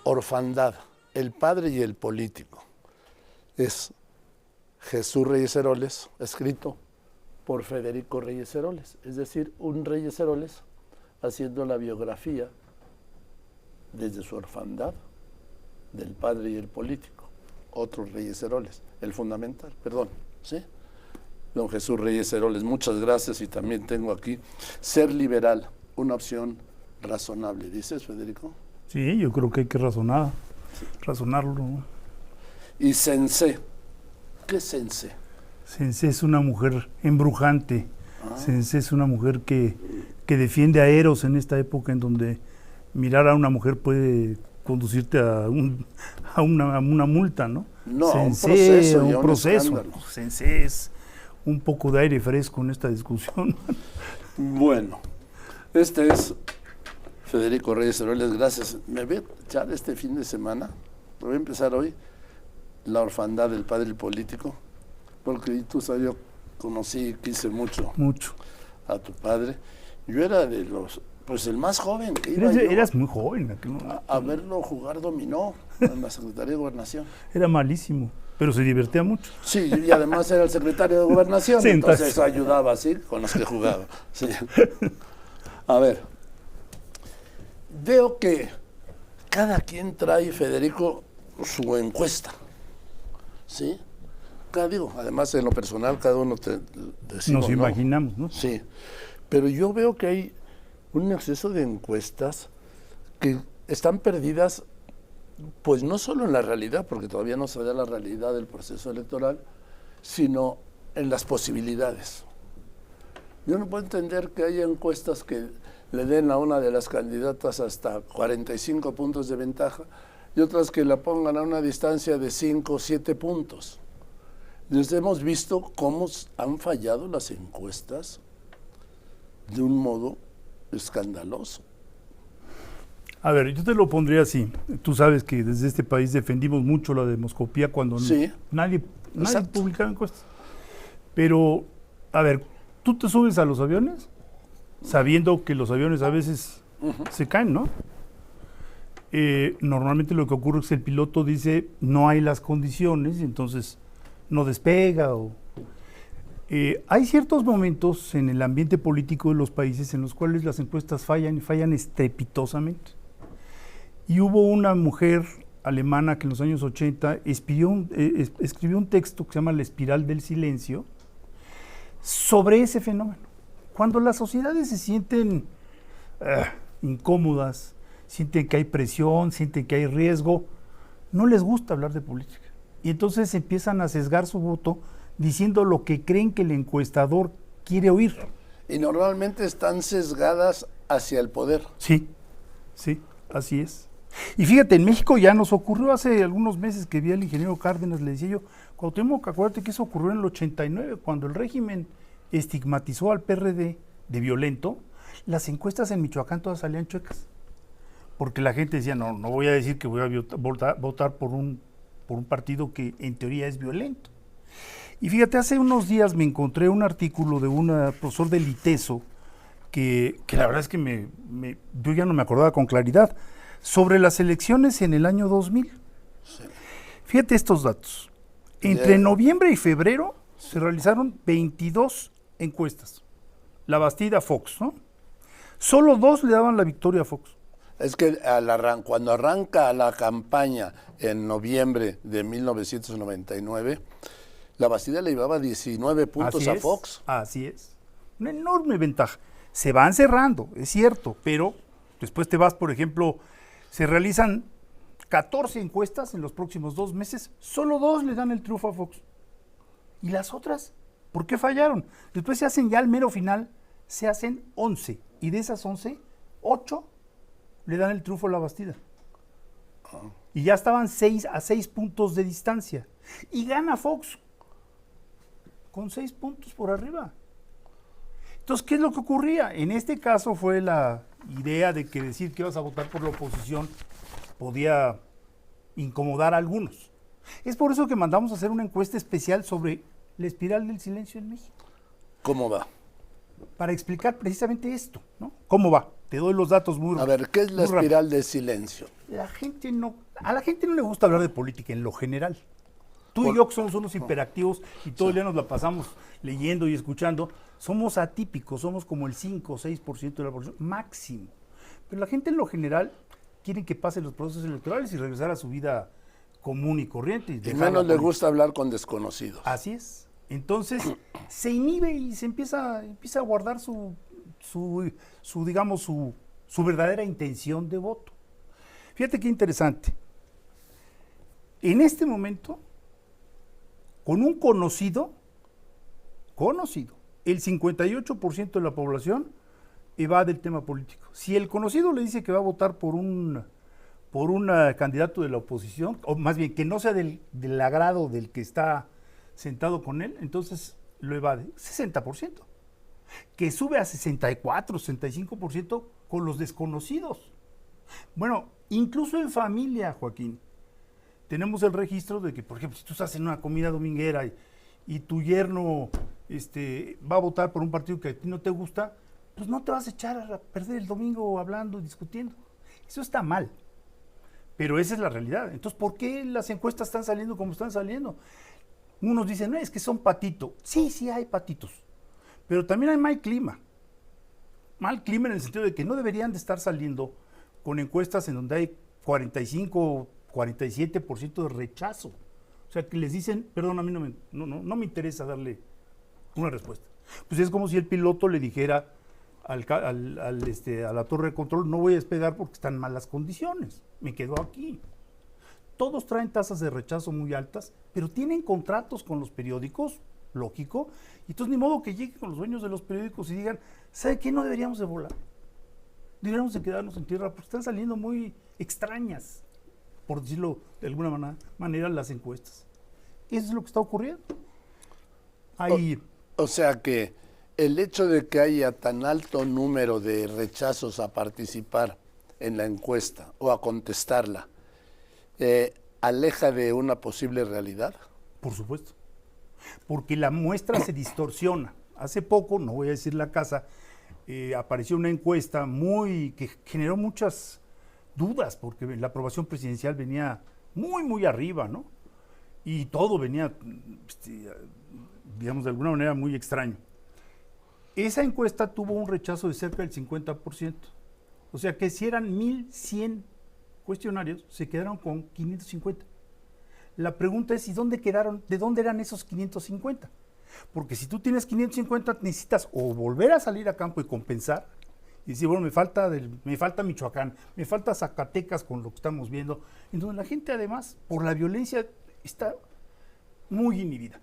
Orfandad, el padre y el político. Es Jesús Reyes Heroles, escrito por Federico Reyes Heroles, es decir, un Reyes Heroles haciendo la biografía desde su orfandad del padre y el político. Otro Reyes Heroles, el fundamental, perdón, ¿sí? Don Jesús Reyes Heroles, muchas gracias. Y también tengo aquí Ser liberal, una opción razonable. ¿Dices, Federico? Sí, yo creo que hay que razonarlo, ¿no? Y Sensé. ¿Qué es Sensé? Sensé es una mujer embrujante. Sensé es una mujer que defiende a Eros en esta época en donde mirar a una mujer puede conducirte a una multa, ¿no? No, Sensé, un proceso. Sensé es un poco de aire fresco en esta discusión. Bueno, este es Federico Reyes Heroles, gracias. Me voy a echar este fin de semana, voy a empezar hoy, La orfandad del padre y político, porque tú sabes, yo quise mucho a tu padre. Yo era de los, pues el más joven que iba Eras muy joven. A verlo jugar dominó en la Secretaría de Gobernación. Era malísimo, pero se divertía mucho. Sí, y además era el secretario de Gobernación, sí, entonces eso ayudaba, ¿sí? Con los que jugaba. Sí. A ver, veo que cada quien trae, Federico, su encuesta, ¿sí? Además en lo personal, cada uno decimos, nos imaginamos, ¿no? Sí, pero yo veo que hay un exceso de encuestas que están perdidas, pues no solo en la realidad, porque todavía no se da la realidad del proceso electoral, sino en las posibilidades. Yo no puedo entender que haya encuestas que le den a una de las candidatas hasta 45 puntos de ventaja y otras que la pongan a una distancia de 5 o 7 puntos. Entonces hemos visto cómo han fallado las encuestas de un modo escandaloso. A ver, yo te lo pondría así. Tú sabes que desde este país defendimos mucho la demoscopía cuando sí, nadie publicaba encuestas. Pero, a ver, ¿tú te subes a los aviones sabiendo que los aviones a veces se caen, ¿no? Normalmente lo que ocurre es que el piloto dice no hay las condiciones y entonces no despega. Hay ciertos momentos en el ambiente político de los países en los cuales las encuestas fallan y fallan estrepitosamente. Y hubo una mujer alemana que en los años 80 escribió un texto que se llama La espiral del silencio sobre ese fenómeno. Cuando las sociedades se sienten incómodas, sienten que hay presión, sienten que hay riesgo, no les gusta hablar de política. Y entonces empiezan a sesgar su voto diciendo lo que creen que el encuestador quiere oír. Y normalmente están sesgadas hacia el poder. Sí, así es. Y fíjate, en México ya nos ocurrió hace algunos meses que vi al ingeniero Cárdenas, le decía yo, Cuauhtémoc, acuérdate que eso ocurrió en el 89, cuando el régimen estigmatizó al PRD de violento, las encuestas en Michoacán todas salían chuecas. Porque la gente decía, no voy a decir que voy a votar por un partido que en teoría es violento. Y fíjate, hace unos días me encontré un artículo de un profesor del ITESO, que la verdad es que yo ya no me acordaba con claridad, sobre las elecciones en el año 2000. Sí. Fíjate estos datos. Entre noviembre y febrero se realizaron 22 encuestas. La Bastida, Fox, ¿no? Solo 2 le daban la victoria a Fox. Es que cuando arranca la campaña en noviembre de 1999, la Bastida le llevaba 19 puntos a Fox. Así es. Una enorme ventaja. Se van cerrando, es cierto, pero después te vas, por ejemplo, se realizan 14 encuestas en los próximos 2 meses, solo 2 le dan el triunfo a Fox. ¿Y las otras? ¿Por qué fallaron? Después se hacen ya al mero final, se hacen 11, y de esas 11, 8 le dan el triunfo a la Bastida. Y ya estaban 6 a 6 puntos de distancia. Y gana Fox con 6 puntos por arriba. Entonces, ¿qué es lo que ocurría? En este caso fue la idea de que decir que ibas a votar por la oposición podía incomodar a algunos. Es por eso que mandamos a hacer una encuesta especial sobre la espiral del silencio en México. ¿Cómo va? Para explicar precisamente esto, ¿no? ¿Cómo va? Te doy los datos muy A ver, ¿qué es la muy rápido. espiral de silencio? A la gente no le gusta hablar de política en lo general. Tú y Por- yo, que somos unos hiperactivos y todo el día nos la pasamos leyendo y escuchando, somos atípicos, somos como el 5 o 6% de la población máximo. Pero la gente en lo general quiere que pasen los procesos electorales y regresar a su vida común y corriente. Y dejar menos la le política. gusta hablar con desconocidos. Así es. Entonces se inhibe y se empieza a guardar digamos, su verdadera intención de voto. Fíjate qué interesante. En este momento, con un conocido, el 58% de la población evade el tema político. Si el conocido le dice que va a votar por un candidato de la oposición, o más bien que no sea del agrado del que está sentado con él, entonces lo evade. 60%. Que sube a 64, 65% con los desconocidos. Bueno, incluso en familia, Joaquín, tenemos el registro de que, por ejemplo, si tú estás en una comida dominguera y tu yerno va a votar por un partido que a ti no te gusta, pues no te vas a echar a perder el domingo hablando y discutiendo. Eso está mal. Pero esa es la realidad. Entonces, ¿por qué las encuestas están saliendo como están saliendo? Unos dicen, no, es que son patitos. Sí, sí hay patitos. Pero también hay mal clima. Mal clima en el sentido de que no deberían de estar saliendo con encuestas en donde hay 45, 47% de rechazo. O sea, que les dicen, perdón, a mí no me interesa darle una respuesta. Pues es como si el piloto le dijera a la torre de control, no voy a despegar porque están en malas condiciones, me quedo aquí. Todos traen tasas de rechazo muy altas, pero tienen contratos con los periódicos, lógico, y entonces ni modo que lleguen con los dueños de los periódicos y digan, ¿sabe qué? No deberíamos de volar, deberíamos de quedarnos en tierra, porque están saliendo muy extrañas, por decirlo de alguna manera, las encuestas. Eso es lo que está ocurriendo. O sea que el hecho de que haya tan alto número de rechazos a participar en la encuesta o a contestarla, aleja de una posible realidad. Por supuesto. Porque la muestra se distorsiona. Hace poco, no voy a decir la casa, apareció una encuesta que generó muchas dudas, porque la aprobación presidencial venía muy arriba, ¿no? Y todo venía, digamos, de alguna manera muy extraño. Esa encuesta tuvo un rechazo de cerca del 50%. O sea que si eran 1,100 cuestionarios, se quedaron con 550. La pregunta es, ¿y dónde quedaron? ¿De dónde eran esos 550? Porque si tú tienes 550, necesitas o volver a salir a campo y compensar, y decir, bueno, me falta Michoacán, me falta Zacatecas con lo que estamos viendo, en donde la gente además, por la violencia, está muy inhibida.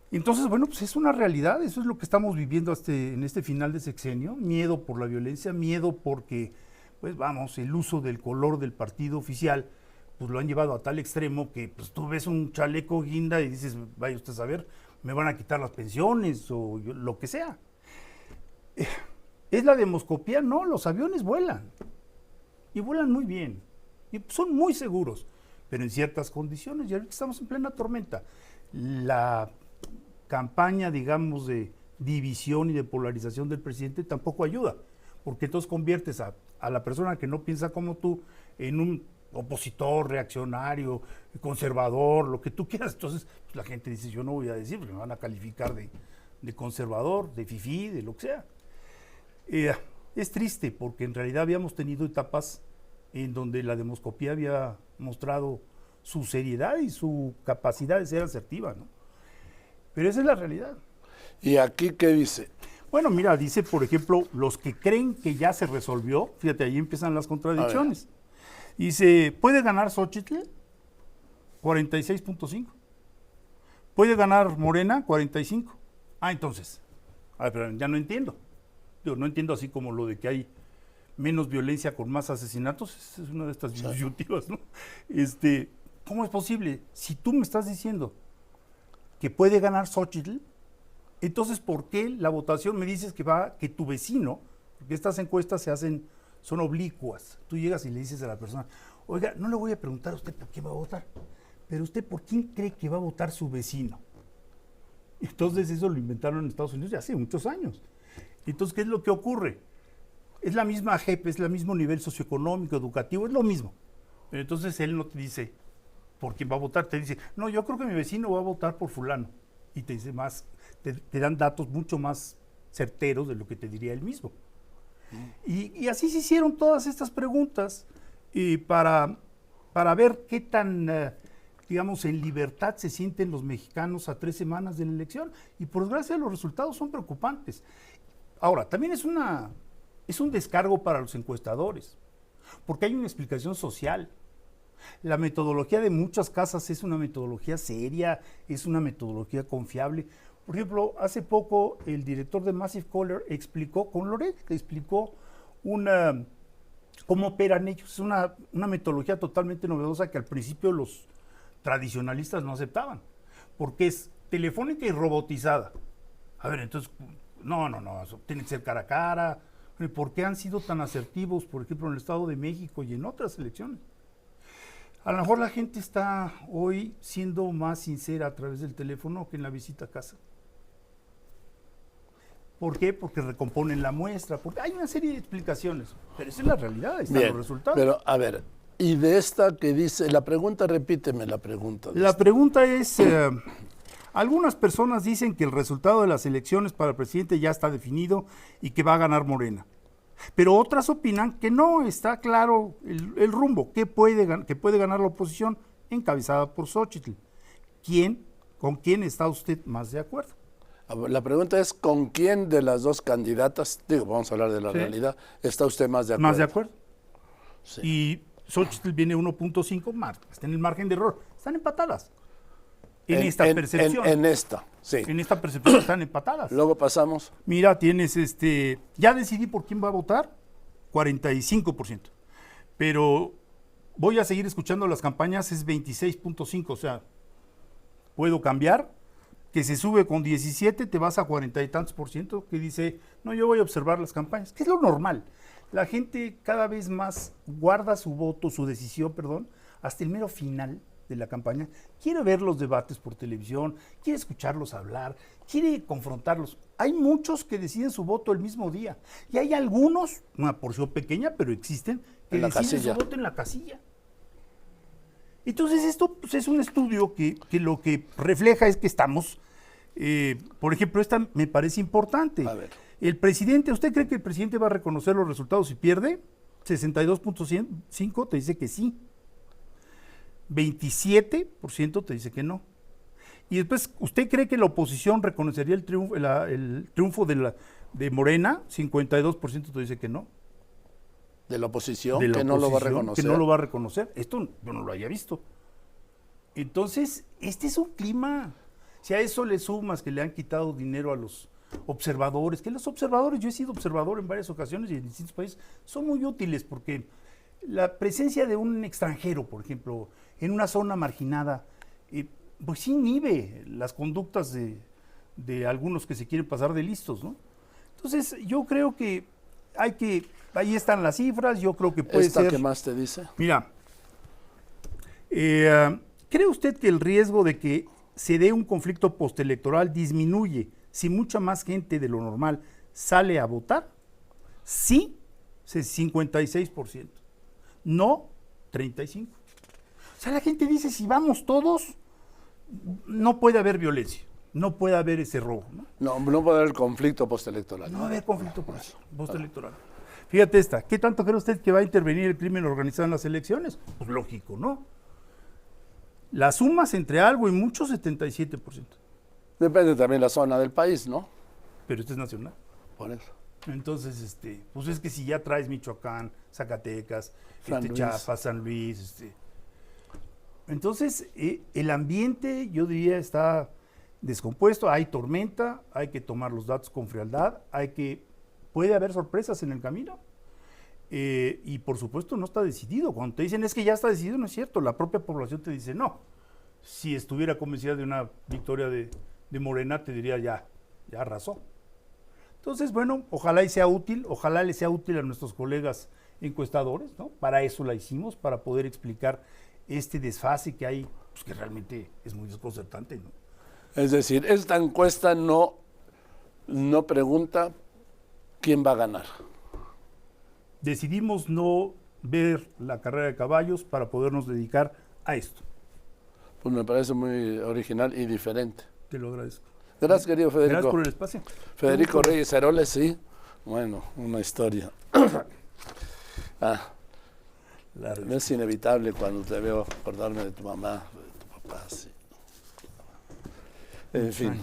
Entonces, bueno, pues es una realidad, eso es lo que estamos viviendo en este final de sexenio, miedo por la violencia, miedo porque, pues vamos, el uso del color del partido oficial, pues lo han llevado a tal extremo que pues tú ves un chaleco guinda y dices, vaya usted a saber, me van a quitar las pensiones o lo que sea. ¿Es la demoscopía? No, los aviones vuelan, y vuelan muy bien, y son muy seguros, pero en ciertas condiciones, y ahorita estamos en plena tormenta. La campaña, digamos, de división y de polarización del presidente tampoco ayuda, porque entonces conviertes a la persona que no piensa como tú en un opositor, reaccionario, conservador, lo que tú quieras. Entonces pues la gente dice, yo no voy a decir, porque me van a calificar de conservador, de fifí, de lo que sea. Es triste, porque en realidad habíamos tenido etapas en donde la demoscopía había mostrado su seriedad y su capacidad de ser asertiva, ¿no? Pero esa es la realidad. ¿Y aquí qué dice? Bueno, mira, dice, por ejemplo, los que creen que ya se resolvió, fíjate, ahí empiezan las contradicciones. Dice, ¿puede ganar Xóchitl? 46.5. ¿Puede ganar Morena? 45. Entonces, a ver, pero ya no entiendo. No entiendo así como lo de que hay menos violencia con más asesinatos, es una de estas disyuntivas, ¿no? ¿Cómo es posible? Si tú me estás diciendo que puede ganar Xóchitl, entonces ¿por qué la votación me dices que tu vecino, porque estas encuestas son oblicuas, tú llegas y le dices a la persona, oiga, no le voy a preguntar a usted por qué va a votar, pero usted por quién cree que va a votar su vecino? Entonces eso lo inventaron en Estados Unidos ya hace muchos años. Entonces, ¿qué es lo que ocurre? es la misma JEP, es el mismo nivel socioeconómico, educativo, es lo mismo. Pero entonces él no te dice por quién va a votar, te dice, no, yo creo que mi vecino va a votar por fulano. Y te dice más, te dan datos mucho más certeros de lo que te diría él mismo. Y así se hicieron todas estas preguntas para ver qué tan, digamos, en libertad se sienten los mexicanos a 3 semanas de la elección. Y por desgracia los resultados son preocupantes. Ahora, también es un descargo para los encuestadores, porque hay una explicación social. La metodología de muchas casas es una metodología seria, es una metodología confiable. Por ejemplo, hace poco el director de Massive Caller explicó, con Loret, explicó cómo operan ellos. Es una metodología totalmente novedosa que al principio los tradicionalistas no aceptaban, porque es telefónica y robotizada. A ver, entonces, no, eso tiene que ser cara a cara. ¿Por qué han sido tan asertivos, por ejemplo, en el Estado de México y en otras elecciones? A lo mejor la gente está hoy siendo más sincera a través del teléfono que en la visita a casa. ¿Por qué? Porque recomponen la muestra, porque hay una serie de explicaciones, pero esa es la realidad, ahí están los resultados. Pero, a ver, y de esta que dice, la pregunta, repíteme la pregunta. La pregunta es, algunas personas dicen que el resultado de las elecciones para el presidente ya está definido y que va a ganar Morena. Pero otras opinan que no está claro el rumbo, que puede ganar la oposición encabezada por Xóchitl. ¿Con quién está usted más de acuerdo? La pregunta es, ¿con quién de las dos candidatas, vamos a hablar de la realidad, está usted más de acuerdo? Más de acuerdo. Sí. Y Xóchitl viene 1.5 más, está en el margen de error. Están empatadas. En esta percepción. En esta, sí. En esta percepción están empatadas. Luego pasamos. Mira, tienes ya decidí por quién va a votar, 45%. Pero voy a seguir escuchando las campañas, es 26.5%, o sea, puedo cambiar, que se sube con 17, te vas a 40 y tantos por ciento, que dice, no, yo voy a observar las campañas, que es lo normal. La gente cada vez más guarda su voto, su decisión, hasta el mero final de la campaña, quiere ver los debates por televisión, quiere escucharlos hablar, quiere confrontarlos. Hay muchos que deciden su voto el mismo día y hay algunos, una porción pequeña, pero existen, que deciden su voto en la casilla. Entonces esto pues, es un estudio que lo que refleja es que estamos, por ejemplo, esta me parece importante. A ver. El presidente, ¿usted cree que el presidente va a reconocer los resultados si pierde? 62.5 te dice que sí. 27% te dice que no. Y después, ¿usted cree que la oposición reconocería el triunfo de Morena? 52% te dice que no. ¿De la oposición? Que no lo va a reconocer. Que no lo va a reconocer. Esto yo no lo haya visto. Entonces, este es un clima. Si a eso le sumas que le han quitado dinero a los observadores, que los observadores, yo he sido observador en varias ocasiones y en distintos países, son muy útiles porque la presencia de un extranjero, por ejemplo, en una zona marginada, pues inhibe las conductas de algunos que se quieren pasar de listos, ¿no? Entonces, yo creo que ahí están las cifras, yo creo que puede ser... ¿Esta qué más te dice? Mira, ¿cree usted que el riesgo de que se dé un conflicto postelectoral disminuye si mucha más gente de lo normal sale a votar? Sí, 56%. No, 35%. O sea, la gente dice, si vamos todos, no puede haber violencia, no puede haber ese robo, ¿no? No puede haber conflicto postelectoral. No va a haber conflicto postelectoral. Fíjate esta, ¿qué tanto cree usted que va a intervenir el crimen organizado en las elecciones? Pues lógico, ¿no? Las sumas entre algo y mucho, 77%. Depende también la zona del país, ¿no? Pero este es nacional. Por eso. Entonces, pues es que si ya traes Michoacán, Zacatecas, Luis. Chiapas, San Luis, Entonces, el ambiente, yo diría, está descompuesto, hay tormenta, hay que tomar los datos con frialdad, puede haber sorpresas en el camino. Y por supuesto no está decidido. Cuando te dicen es que ya está decidido, no es cierto. La propia población te dice no. Si estuviera convencida de una victoria de Morena, te diría ya arrasó. Entonces, bueno, ojalá y sea útil, ojalá le sea útil a nuestros colegas encuestadores, ¿no? Para eso la hicimos, para poder explicar este desfase que hay, pues que realmente es muy desconcertante, ¿no? Es decir, esta encuesta no pregunta quién va a ganar. decidimos no ver la carrera de caballos para podernos dedicar a esto. Pues me parece muy original y diferente. Te lo agradezco. Gracias, querido Federico. Gracias por el espacio. Federico Reyes Heroles, sí. Bueno, una historia. Es inevitable cuando te veo acordarme de tu mamá, de tu papá, sí. En fin.